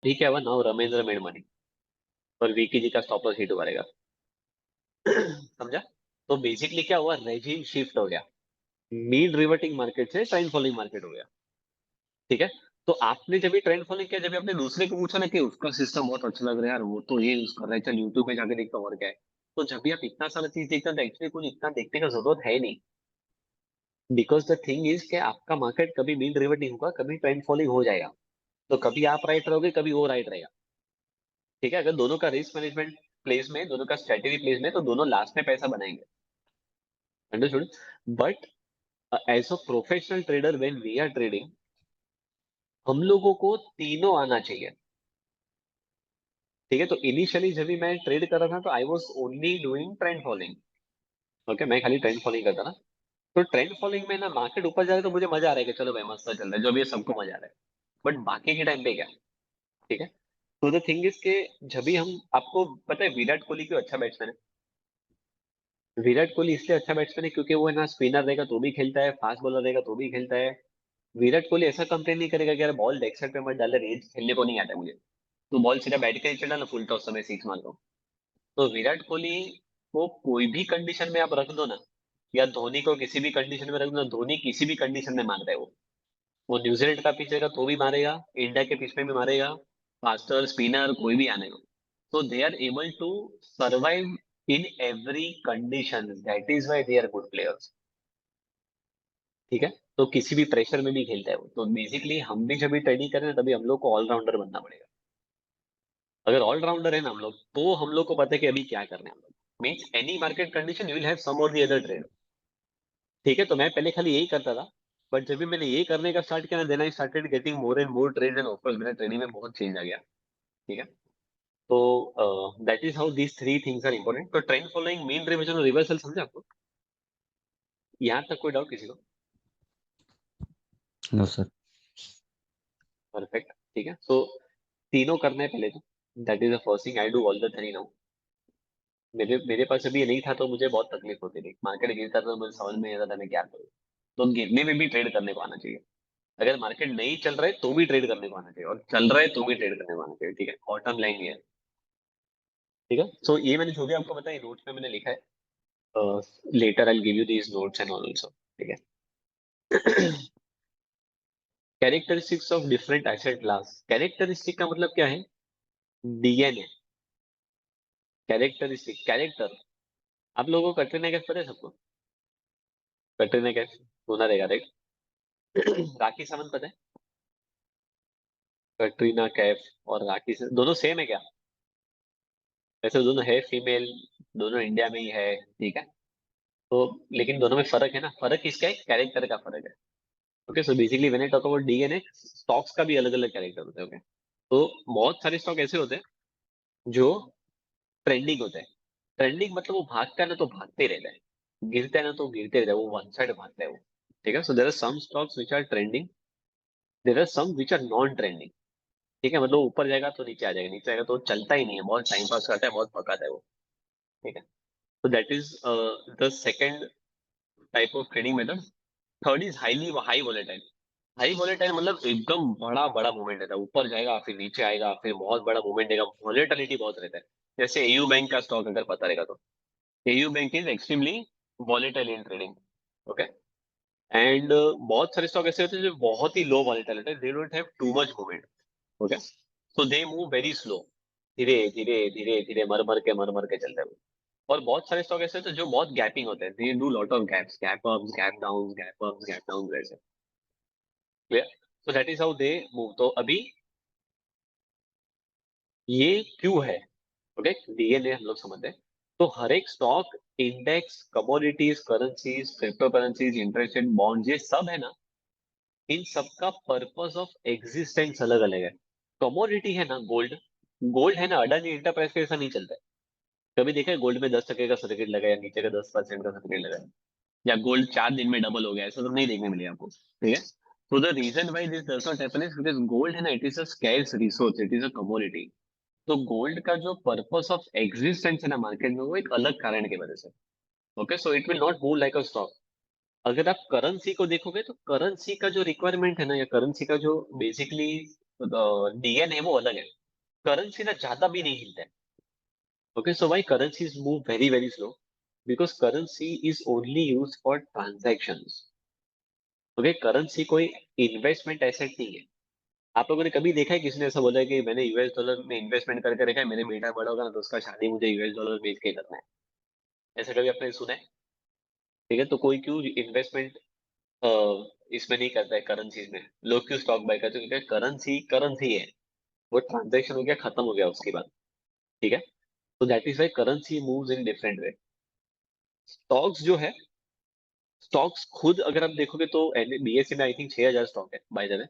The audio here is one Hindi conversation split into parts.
ठीक है, नाउ रमेंद्र मेड मनी और वीकी जी का स्टॉप लॉस हिट मारेगा। समझा? तो बेसिकली क्या हुआ, रेजिम शिफ्ट हो गया, मीन रिवर्टिंग मार्केट से ट्रेंड फॉलोइंग मार्केट हो गया। ठीक है, तो आपने जब ये ट्रेंड फॉलोइंग किया, जब आपने दूसरे को पूछा ना कि उसका सिस्टम बहुत अच्छा लग रहा है यार, वो तो ये यूज कर रहा है, चल यूट्यूब पे जाके देखता हूँ और क्या है। तो जब भी आप इतना सारा चीज देखते हैं तो एक्चुअली कुछ इतना देखने का जरूरत है नहीं। बिकॉज द थिंग इज कि आपका मार्केट कभी मीन रिवर्ट नहीं होगा, कभी ट्रेंड फॉलोइंग हो जाएगा। तो कभी आप राइट रहोगे, कभी वो राइट रहेगा। ठीक है, अगर दोनों का रिस्क मैनेजमेंट प्लेस में, दोनों का स्ट्रेटेजी प्लेस में, तो दोनों लास्ट में पैसा बनाएंगे। Understood? But as a professional trader when we are trading, हम लोगों को तीनों आना चाहिए। ठीक है, तो इनिशियली जब भी मैं ट्रेड कर रहा था तो I was only doing trend following. Okay, मैं खाली ट्रेंड फॉलोइंग करता था। तो ट्रेंड फॉलोइंग में ना मार्केट ऊपर जा रहा है तो मुझे मजा आ रहा है कि चलो भाई मस्त चल रहा है, जो भी है सबको मजा आ रहा है। बट बाकी के टाइम पे क्या? ठीक है, तो द थिंग इज के जब भी हम, आपको पता है विराट कोहली क्यों अच्छा बैट्समैन है? विराट कोहली इसलिए अच्छा बैट्समैन है क्योंकि वो है ना, स्पिनर रहेगा तो भी खेलता है, फास्ट बॉलर रहेगा तो भी खेलता है। विराट कोहली ऐसा कंप्लेन नहीं करेगा कि यार बॉल लेग साइड पे मत डाल, रेंज खेलने को नहीं आता मुझे, तो बॉल सीधा बैठ के चला ना, फुल टॉस समय सिक्स मार दो। तो विराट कोहली को कोई भी कंडीशन में आप रख दो ना, या धोनी को किसी भी कंडीशन में रख दो ना, धोनी किसी भी कंडीशन में मारता है वो न्यूजीलैंड का पिच रहेगा तो भी मारेगा, इंडिया के पिच में भी मारेगा, फास्टर स्पिनर कोई भी आने को। तो they are able to survive in every condition, that is why they are good players. ठीक है, तो किसी भी प्रेशर में भी खेलता है वो। तो बेसिकली हम भी जब भी ट्रेडिंग करें ना, तभी हम लोग को ऑलराउंडर बनना पड़ेगा। अगर ऑलराउंडर है ना हम लोग, तो हम लोग को पता है कि अभी क्या करना है हम लोग। Means any market condition you will have some or the other trade. ठीक है, तो मैं पहले खाली यही करता था। बट जब भी मैंने ये करने का स्टार्ट किया ना, then I started getting more and more trade and offers, मेरा ट्रेडिंग में बहुत चेंज आ गया। ठीक है, तो that is how these three things are important. तो ट्रेंड फॉलोइंग, मीन रिवर्जन और रिवर्सल, समझे आपको? यहाँ तक कोई डाउट किसी को? No sir. परफेक्ट। ठीक है, सो तीनों करना है पहले तो, that is the first thing, I do all the three now. मेरे मेरे पास अभी ये नहीं था तो मुझे बहुत तकलीफ होती थी, मार्केट गिरता था तो मुझे समझ में नहीं आता था मैं क्या करूँ। तो गिरने में भी ट्रेड करने को आना चाहिए। अगर मार्केट नहीं चल रहा है तो भी ट्रेड करने को आना चाहिए, और चल रहा है तो भी ट्रेड करने को आना चाहिए। ठीक है, बॉटम लाइन ये है। ठीक है, सो ये मैंने जो भी आपको बताया नोट्स में मैंने लिखा है, later I give you these notes and all also. ठीक है। Characteristics of different asset class. Characteristic का मतलब क्या है? डीएनए। Characteristic, character. आप लोगों को कटरीना कैफ पता है सबको? कटरीना कैफ सुना रहेगा, राइट? राखी सावंत पता है? कटरीना कैफ और राखी से दोनों सेम है क्या? वैसे दोनों है फीमेल, दोनों इंडिया में ही है। ठीक है, तो लेकिन दोनों में फर्क है ना, फर्क किसका है? कैरेक्टर का फर्क है। Okay, so basically when I talk about DNA, stocks का भी अलग अलग कैरेक्टर होता है। ओके, तो बहुत सारे स्टॉक ऐसे होते हैं जो ट्रेंडिंग होते हैं। ट्रेंडिंग मतलब वो भागता है ना तो भागते रहता है, गिरता है ना तो गिरते रहता है, वो वन साइड भागता है वो। ठीक है, so there are some stocks which are trending, there are some which are non trending. ठीक है, मतलब ऊपर जाएगा तो नीचे आ जाएगा, नीचे आएगा तो चलता ही नहीं है, बहुत टाइम पास करता है, बहुत पकाता है वो। ठीक है, तो that is the second type of trading method. Third is highly high volatile. High volatile मतलब एकदम बड़ा बड़ा मूवमेंट रहता है, ऊपर जाएगा फिर नीचे आएगा, फिर बहुत बड़ा मूवमेंट देगा, वोलेटिलिटी बहुत रहता है। जैसे एयू बैंक का स्टॉक अगर पता रहेगा तो, AU bank is extremely volatile in trading. Okay, and बहुत सारे स्टॉक ऐसे होते हैं जो बहुत ही लो वॉलेटाइल होते हैं, they don't have too much movement. Okay, so they move very slow, धीरे धीरे धीरे धीरे, मर मर के चलते हैं वो। और बहुत सारे स्टॉक ऐसे होते हैं जो बहुत गैपिंग होते हैं, they do lot of gaps, gap ups, gap down, gap ups, gap down ऐसे। Clear? So that is how they move. तो अभी ये क्यों है? ओके, डीएनए हम लोग समझते हैं। तो हर एक stock, index, commodities, currencies, crypto currencies, interest rate bond, ये सब है ना, इन सबका पर्पस ऑफ एग्जिस्टेंस अलग अलग है। कमोडिटी है ना, गोल्ड, गोल्ड है ना, अडानी इंटरप्राइज के ऐसा नहीं चलता है। कभी देखा है गोल्ड में 10% का सर्किट लगा या नीचे का 10% का सर्किट लगा है? या गोल्ड 4 दिन में डबल हो गया, ऐसा तो नहीं देखने मिलेगा आपको। ठीक है, तो the reason why this does not happen is because gold है ना, it is a scarce resource, it is a commodity. तो गोल्ड का जो पर्पस ऑफ एग्जिस्टेंस है ना मार्केट में, वो एक अलग कारण की वजह से। Okay, so it will not move like a stock. अगर आप करेंसी को देखोगे तो करेंसी का जो रिक्वायरमेंट है ना, या करेंसी का जो बेसिकली डीएनए वो अलग है। करेंसी ना ज्यादा भी नहीं हिलता है। Okay, so why currencies move very very slow? Because currency is only use for transactions. Okay, currency कोई इन्वेस्टमेंट एसेट नहीं है। आप लोगों ने कभी देखा है किसी ने ऐसा बोला है कि मैंने यूएस डॉलर में इन्वेस्टमेंट करके रखा है, मेरे बेटा बड़ा होगा ना तो उसका शादी मुझे यूएस डॉलर बेच के करना है? ऐसा कभी आपने सुना है? ठीक है, तो कोई क्यों इन्वेस्टमेंट इसमें नहीं करता है करेंसीज में? लोग क्यों स्टॉक बाय करते हैं? क्योंकि करेंसी करेंसी है, वो ट्रांजेक्शन हो गया, खत्म हो गया उसके बाद। ठीक है, तो that is why currency moves in different way. Stocks जो है, स्टॉक्स खुद अगर आप देखोगे तो बीएससी में आई थिंक 6,000 स्टॉक है बाय द वे।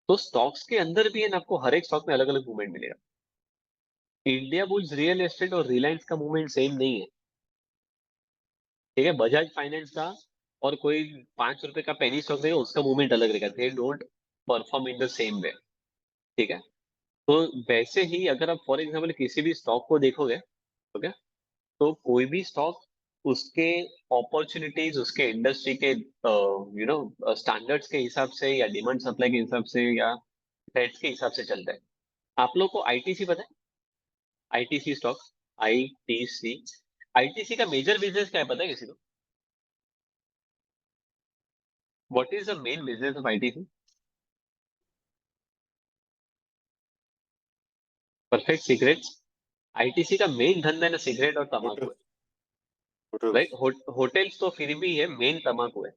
तो स्टॉक्स के अंदर भी है ना, आपको हर एक स्टॉक में अलग अलग मूवमेंट मिलेगा। इंडिया बुल्स रियल एस्टेट और रिलायंस का मूवमेंट सेम नहीं है। ठीक है, बजाज फाइनेंस का और कोई 5 रुपए का पेनी स्टॉक देगा, उसका मूवमेंट अलग रहेगा। They don't perform in the same way. ठीक है, तो वैसे ही अगर आप फॉर एग्जाम्पल किसी भी स्टॉक को देखोगे, ओके, तो कोई भी स्टॉक उसके अपॉर्चुनिटीज, उसके इंडस्ट्री के स्टैंडर्ड्स के हिसाब से या डिमांड सप्लाई के हिसाब से या थ्रेट्स के हिसाब से चलता है। आप लोग को आईटीसी पता है? आईटीसी स्टॉक, आईटीसी, आईटीसी का मेजर बिजनेस क्या है पता है किसी को? What is the main business of ITC? Perfect cigarettes. ITC का मेन धंधा है ना सिगरेट और तंबाकू होटल है। होटल राइट, होटल्स तो फिर भी है, मेन तंबाकू है।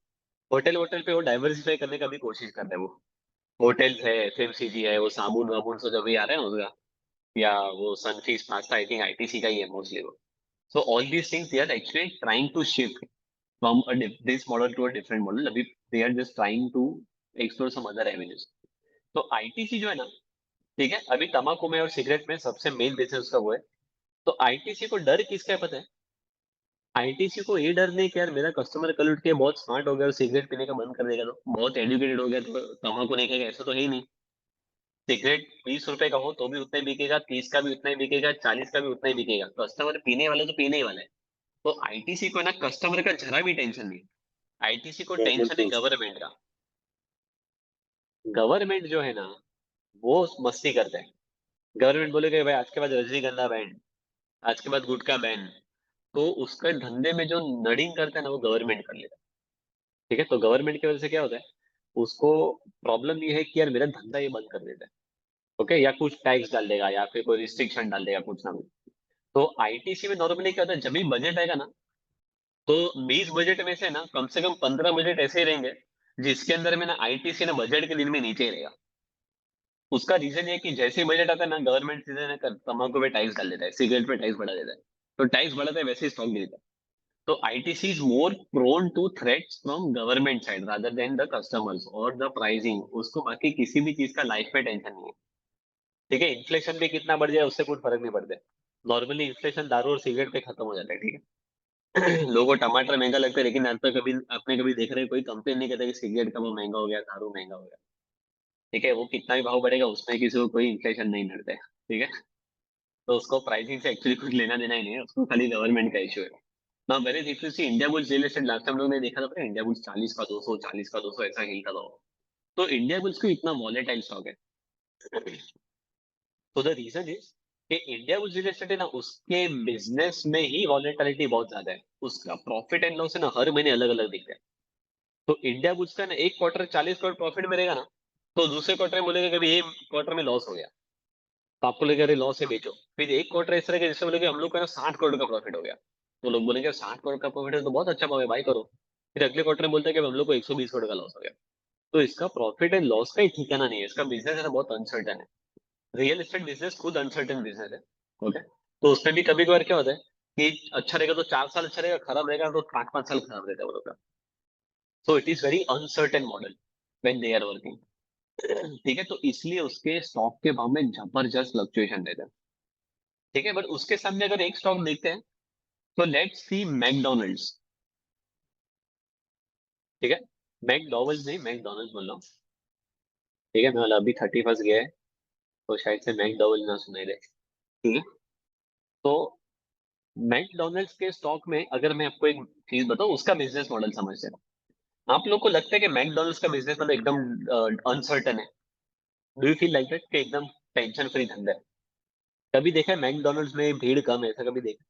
होटल होटल पे वो डाइवर्सिफाई करने का भी कोशिश कर रहे हैं वो। होटल्स है, एफएमसीजी है, वो साबुन वाबुन से जो भी आ रहे हैं उसका, या वो Sunfeast pasta, I think ITC का ही है मोस्टली वो। So all these things they are actually trying to shift from this model to a different model. अभी they are just trying to explore some other avenues. तो आईटीसी जो है ना, ठीक है, अभी तंबाकू में और सिगरेट में सबसे मेन बिजनेस उसका वो है। तो आईटीसी को डर किसका है पता है? आईटीसी को ये डर नहीं कि यार मेरा कस्टमर कल उठ के बहुत स्मार्ट हो गया और सिगरेट पीने का बंद कर देगा, तो बहुत एजुकेटेड हो गया तो तंबाकू नहीं खाएगा, ऐसा तो है ही नहीं। सिगरेट 20 रुपए का हो तो भी उतना ही बिकेगा, 30 का भी उतना ही बिकेगा, 40 का भी उतना ही बिकेगा। कस्टमर पीने वाले तो पीने ही वाले हैं। तो आईटीसी को ना कस्टमर का जरा भी टेंशन नहीं है। आईटीसी को गवर्नमेंट टेंशन है रूल्स। गवर्नमेंट का। गवर्नमेंट जो है ना, वो मस्ती करते हैं। गवर्नमेंट बोलेगा भाई आज के बाद रजनीगंधा बैन, आज के बाद गुटखा बैन, तो उसके धंधे में जो नडिंग करता है ना वो गवर्नमेंट कर लेता है। ठीक है, तो गवर्नमेंट की वजह से क्या होता है, उसको प्रॉब्लम ये है कि यार मेरा धंधा ये बंद कर देता है। ओके, या कुछ टैक्स डाल देगा या फिर कोई रिस्ट्रिक्शन डाल देगा कुछ ना कुछ। तो आईटीसी में नॉर्मली क्या होता है, जब भी बजट आएगा ना, तो 20 बजट में से कम 15 बजट ऐसे ही रहेंगे जिसके अंदर में ना आईटीसी ना बजट के दिन में नीचे ही रहेगा। उसका रीजन ये है कि जैसे ही बजट आता है ना, गवर्नमेंट सीधे ना तंबाकू पे टैक्स डाल देता है, सिगरेट पे टैक्स बढ़ा देता है। तो टैक्स बढ़ाता है वैसे ही स्टॉक गिरता है। तो ITC is more prone to threats from government side rather than the customers or the pricing. उसको बाकी किसी भी चीज का लाइफ पे टेंशन नहीं है। ठीक है, इन्फ्लेशन भी कितना बढ़ जाए उससे कुछ फर्क नहीं पड़ता है। नॉर्मली इन्फ्लेशन दारू और सिगरेट पे खत्म हो जाता है। ठीक है, लोगों को टमाटर महंगा लगता है लेकिन आज तक कभी आपने कभी देख रहे कोई कंप्लेन नहीं करता कि सिगरेट का वो महंगा हो गया, दारू महंगा हो गया। ठीक है, वो कितना भी भाव बढ़ेगा उसमें किसी को कोई इन्फ्लेशन नहीं नड़ता है। ठीक है, तो उसको प्राइसिंग से एक्चुअली कुछ लेना देना ही नहीं है, उसको खाली गवर्नमेंट का इशू है। ना very if you see Indiabulls real estate, last time लोग ने देखा था इंडिया बुल्स 40 का 200, 40 का 200 ऐसा हिलता था वो। तो इंडिया बुल्स को इतना वॉलेटाइल स्टॉक है। तो द रीजन इज कि इंडिया बुल्स रियल एस्टेट है ना, उसके बिजनेस में ही वॉलेटिलिटी बहुत ज्यादा है। उसका प्रॉफिट एंड लॉस है ना हर महीने अलग अलग दिखता है। तो इंडिया बुल्स का ना एक क्वार्टर 40 करोड़ प्रॉफिट में रहेगा ना, तो दूसरे क्वार्टर में बोलेगा कि भाई ये क्वार्टर में लॉस हो गया, तो आपको लगेगा अरे लॉस है बेचो। फिर एक क्वार्टर इस तरह के जिससे बोलेगा हम लोग का ना 60 करोड़ का प्रॉफिट हो गया, तो लोग बोलेंगे 60 करोड़ का प्रॉफिट है तो बहुत अच्छा भाव है, बाय करो। फिर अगले क्वार्टर में बोलते हैं कि हम लोग को 120 करोड़ का लॉस हो गया। तो इसका प्रॉफिट एंड लॉस का ही ठिकाना नहीं है, इसका बिजनेस है ना बहुत अनसर्टन है। रियल एस्टेट बिजनेस खुद अनसर्टन बिजनेस है। ओके, तो उसमें भी कभी कभार क्या होता है कि अच्छा रहेगा तो 4 साल अच्छा रहेगा, खराब रहेगा तो 5 5 साल खराब रहता है वो लोग का। So it is very uncertain model when they are working. ठीक है, तो इसलिए उसके स्टॉक के भाव में जबरदस्त फ्लक्चुएशन रहता है। ठीक है, बट उसके सामने अगर एक स्टॉक देखते हैं, तो लेट्स सी मैकडोनल्ड्स। ठीक है, मैकडोनल्ड्स नहीं, मैकडोनल्ड्स बोल रहा हूँ। ठीक है, मैं वाला अभी 31 गया है, तो शायद से मैकडोनल्ड्स ना सुनाई दे। ठीक है, तो मैकडोनल्ड्स के स्टॉक में अगर मैं आपको एक चीज बताऊं, उसका बिजनेस मॉडल समझते हैं। आप लोग को लगता है कि मैकडोनल्ड्स का बिजनेस मॉडल एकदम अनसर्टन है? Do you feel like that कि एकदम टेंशन फ्री धंधा है? कभी देखा है मैकडॉनल्ड्स में भीड़ कम है, ऐसा कभी देखा?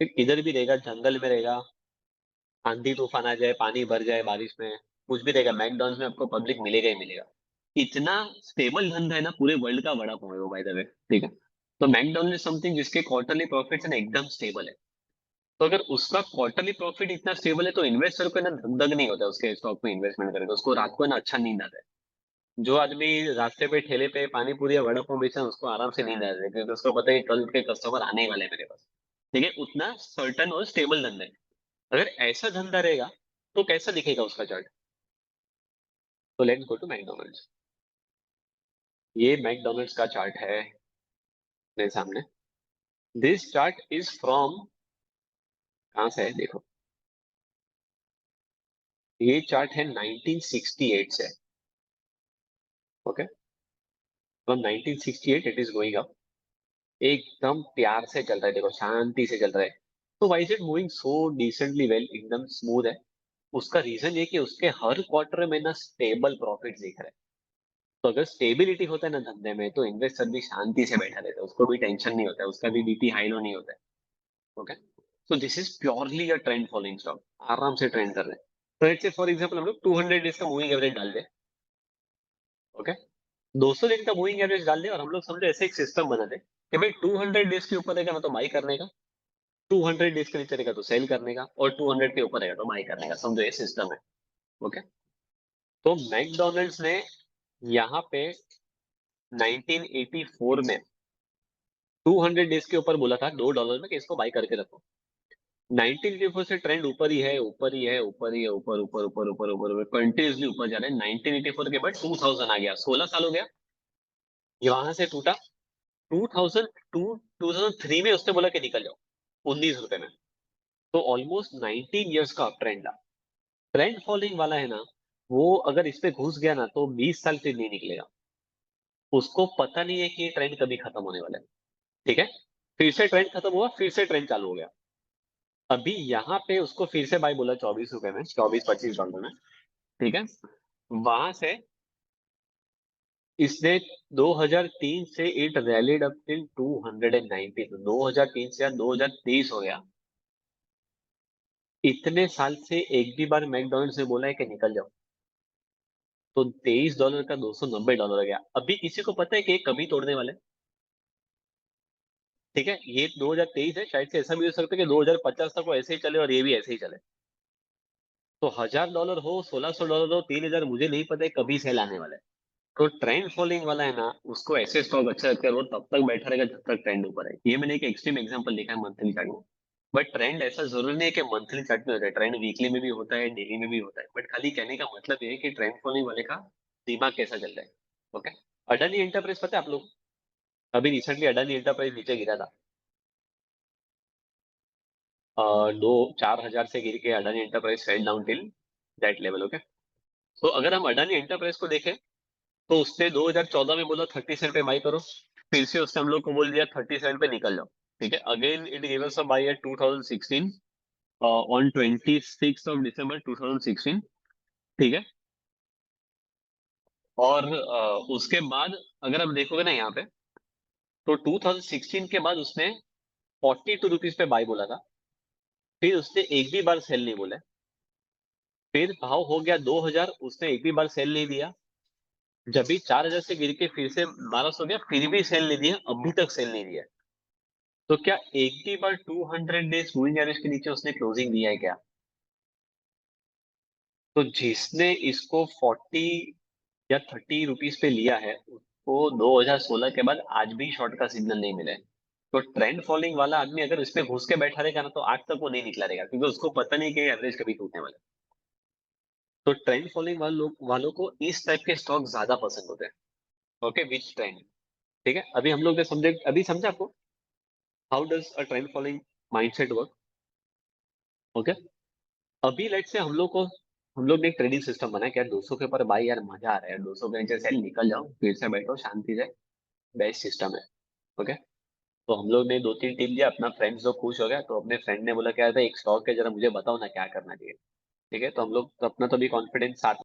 फिर किधर भी रहेगा, जंगल में रहेगा, आंधी तूफान आ जाए, पानी भर जाए बारिश में, कुछ भी रहेगा, मैकडॉनल्ड्स में आपको पब्लिक मिलेगा ही मिलेगा। इतना स्टेबल धंधा है ना, पूरे वर्ल्ड का बड़ा पाव है वो, बाय द वे। ठीक है, तो मैकडॉनल्ड्स समथिंग जिसके क्वार्टरली प्रॉफिट्स है ना एकदम स्टेबल है। तो अगर उसका क्वार्टरली प्रॉफिट इतना स्टेबल है तो इन्वेस्टर को ना धक धक नहीं होता है उसके स्टॉक में इन्वेस्टमेंट करेगा, उसको रात को ना अच्छा नींद आता है। जो आदमी रास्ते पे ठेले पे पानी पूरी या वड़ा पाव बेचा उसको आराम से नींद आ जाती है, क्योंकि उसको पता है कि कल के कस्टमर आने ही वाले हैं मेरे पास। ठीक है, उतना सर्टन और स्टेबल धंधा है। अगर ऐसा धंधा रहेगा तो कैसा दिखेगा उसका चार्ट? तो लेट्स गो टू मैकडोनल्ड्स। ये मैकडोनल्ड्स का चार्ट है मेरे सामने। दिस चार्ट इज फ्रॉम, कहाँ से है देखो, ये चार्ट है 1968 से। Okay, from 1968 it is going up. एकदम प्यार से चल रहा है, देखो शांति से चल रहा है। तो why is it moving so decently well, एकदम स्मूथ है? उसका रीजन ये कि उसके हर क्वार्टर में ना स्टेबल प्रॉफिट दिख रहा है। तो अगर स्टेबिलिटी होता है ना धंधे में, तो इन्वेस्टर भी शांति से बैठा रहता है, उसको भी टेंशन नहीं होता है, उसका भी बीपी हाई लो नहीं होता है। Okay, so this is purely a trend following stock, आराम से ट्रेंड कर रहे हैं। तो लेट्स से फॉर एग्जांपल हम लोग 200 डेज का मूविंग एवरेज डाल दें। ओके, 200 दिन का मूविंग एवरेज डाल दें और हम लोग समझो ऐसे एक सिस्टम बना दें कि भाई 200 डेज के ऊपर रहेगा ना तो बाई करने का, 200 डेज के नीचे रहेगा तो सेल करने का, और 200 के ऊपर रहेगा तो बाई करने का, समझो ये सिस्टम है। ओके, तो मैकडोनल्ड्स ने यहाँ पे 1984 में 200 डेज के ऊपर बोला था $2 में कि इसको बाई करके रखो। 1984 से ट्रेंड ऊपर ही है, ऊपर ही है, ऊपर ही है, ऊपर ऊपर ऊपर ऊपर ऊपर ऊपर कंटिन्यूसली ऊपर जा रहा है। 1984 के बाद 2000 आ गया, 16 साल हो गया, ये वहां से टूटा। 2002 2003 में उसने बोला कि निकल जाओ ₹19 में। तो ऑलमोस्ट 19 ईयर्स का अप ट्रेंड था। ट्रेंड फॉलोइंग वाला है ना, वो अगर इस पे घुस गया ना तो 20 साल फिर नहीं निकलेगा। उसको पता नहीं है कि ये ट्रेंड कभी खत्म होने वाला है। ठीक है, फिर से ट्रेंड खत्म हुआ, फिर से ट्रेंड चालू हो गया। अभी यहाँ पे उसको फिर से बाय बोला ₹24 में, 24-25 में। ठीक है, वहां से इसने 2003 से इट रैलीड अप टिल 290, तो 2003 से 2023 हो गया। इतने साल से एक भी बार मैकडोनल्ड्स ने बोला है कि निकल जाओ, तो $23 का $290 गया। अभी किसी को पता है कि ये कभी तोड़ने वाले हैं? ठीक है, ये 2023 है, शायद से ऐसा भी हो सकता है कि 2050 तक वो ऐसे ही चले और ये भी ऐसे ही चले। तो $1000 हो, $1600 हो, 3000, मुझे नहीं पता है कभी सेल आने वाला है। तो ट्रेंड फॉलोइंग वाला है ना, उसको ऐसे स्टॉक अच्छा लगता है, वो तब तक बैठा रहेगा जब तक ट्रेंड ऊपर है। ये मैंने एक एक्सट्रीम एग्जांपल देखा है मंथली चार्ट में। बट ट्रेंड ऐसा जरूरी नहीं है कि मंथली चार्ट में होता है, ट्रेंड वीकली में भी होता है, डेली में भी होता है। बट खाली कहने का मतलब ये है कि ट्रेंड फॉलोइंग वाले का दिमाग कैसा चल रहा है। ओके, अडानी एंटरप्राइज पता है आप लोग? अभी रिसेंटली अडानी एंटरप्राइज नीचे गिरा था। दो 4000 से गिर के Adani enterprise fell down till that level. Okay, तो अगर हम अडानी एंटरप्राइज को देखें, तो उसने 2014 में बोला 37 पे बाई करो, फिर से उसने हम लोग को बोल दिया 37 पे निकल जाओ। ठीक है, again it give us a buy at 2016 on 26 of December 2016। ठीक है, और उसके बाद अगर आप देखोगे ना यहाँ पे, तो 2016 के बाद उसने 42 रुपीज पे बाई बोला था, फिर उसने एक भी बार सेल नहीं बोला। फिर भाव हो गया 2000, उसने एक भी बार सेल नहीं दिया। जब भी 4000 से गिर के फिर से 1200 हो गया, फिर भी सेल नहीं दिया, अभी तक सेल नहीं दिया। तो क्या एक भी बार 200 डेज मूविंग एवरेज के नीचे उसने क्लोजिंग दिया है क्या? तो जिसने इसको 40 या 30 रुपीज पे लिया है, उसको 2016 के बाद आज भी शॉर्ट का सिग्नल नहीं मिला है। तो ट्रेंड फॉलोइंग वाला आदमी अगर इस पे घुस के बैठा रहेगा ना, तो आज तक वो नहीं निकला रहेगा, क्योंकि उसको पता नहीं कि एवरेज कभी टूटने वाला है। तो ट्रेंड फॉलोइंग वालों को इस टाइप के स्टॉक ज्यादा पसंद होते हैं। ओके, विच ट्रेंड? ठीक है, अभी हम लोग ने सब्जेक्ट अभी समझा आपको, how does a trend following mindset work. Okay, अभी लेट से हम लोग ने एक ट्रेडिंग सिस्टम बनाया कि यार 200 के ऊपर भाई यार मजा आ रहा है, 200 के नीचे सेल निकल जाओ, फिर से बैठो शांति से, बेस्ट सिस्टम है। ओके, तो हम लोग ने 2-3 टिप दिया, अपना फ्रेंड्स जो खुश हो गया, तो अपने फ्रेंड ने बोला क्या था, एक स्टॉक है, जरा मुझे बताओ ना क्या करना चाहिए। ठीक है, तो हम लोग तो अपना तो भी कॉन्फिडेंस साथ